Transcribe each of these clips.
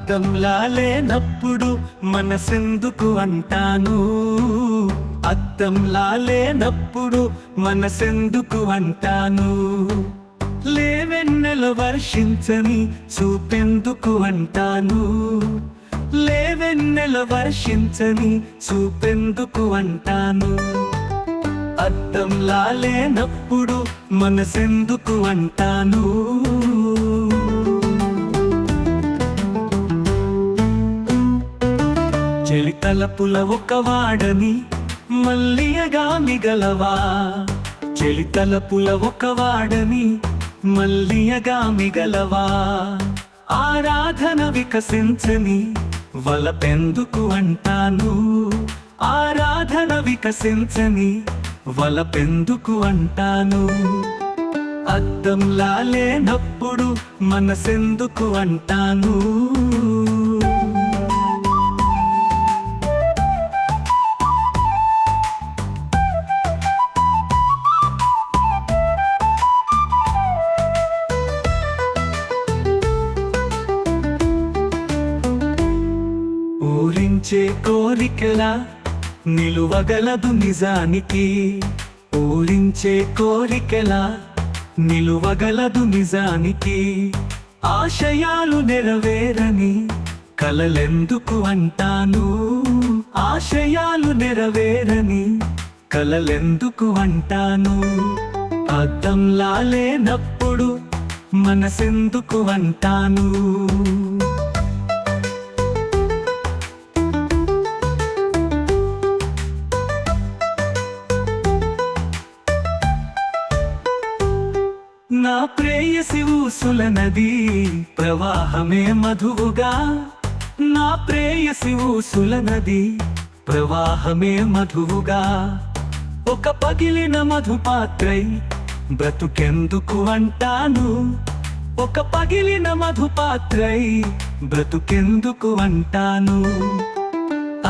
అద్దంలా లేనప్పుడు మనసెందుకు అంటాను, అద్దంలా లేనప్పుడు మనసెందుకు అంటాను. లేవెన్నెల వర్షించని చూపెందుకు అంటాను, లేవెన్నెల వర్షించని చూపెందుకు అంటాను. అద్దంలా లేనప్పుడు మనసెందుకు అంటాను. చెలి తలపుల ఒక వాడని మల్లియగా మిగలవా, చెలి తలపుల ఒక వాడని మల్లియగా మిగలవా. ఆరాధన వికసించని వలపెందుకు అంటాను, ఆరాధన వికసించని వలపెందుకు అంటాను. అద్దంలా లేనప్పుడు మనసెందుకు అంటాను. ఊరించే కోరికలా నిలువగలదు నిజానికి, ఊరించే కోరికలా నిలువగలదు నిజానికి. ఆశయాలు నెరవేరని కలలెందుకు అంటాను, ఆశయాలు నెరవేరని కలలెందుకు అంటాను. అద్దంలా లేనప్పుడు మనసెందుకు అంటాను. నా ప్రేయసి ఊసుల నది ప్రవాహమే మధువుగా, నా ప్రేయసి ఊసుల నది ప్రవాహమే మధువుగా. ఒక పగిలిన మధుపాత్రై బ్రతుకెందుకు అంటాను, ఒక పగిలిన మధుపాత్రై బ్రతుకెందుకు అంటాను.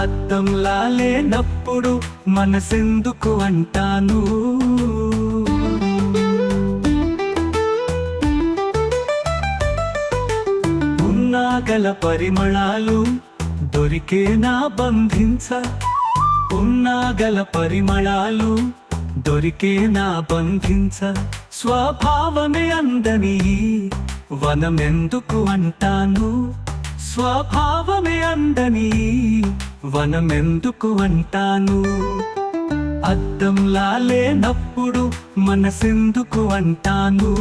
అద్దంలా లేనప్పుడు మనసెందుకు అంటాను. ఉన్నాగల పరిమళాలు దొరికేనా బంధించ, ఉన్నాగల పరిమళాలు దొరికేనా బంధించ. స్వభావమే అందని వనమెందుకు అంటాను, స్వభావమే అందని వనమెందుకు అంటాను. అద్దంలా లేనప్పుడు మనసెందుకు అంటాను.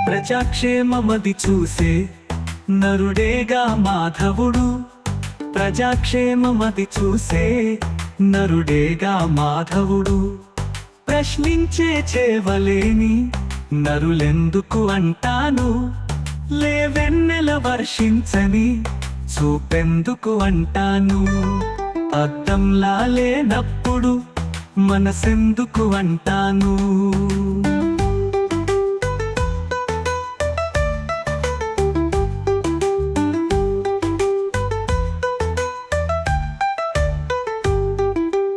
ప్రజాక్షేమమది చూసే నరుడేగా మాధవుడు, ప్రజాక్షేమమది చూసే నరుడేగా మాధవుడు. ప్రశ్నించే చేవలేని నరులెందుకు అంటాను, లేవెన్నెల వర్షించని చూపెందుకు అంటాను. అద్దంలా లేనప్పుడు మనసెందుకు అంటాను.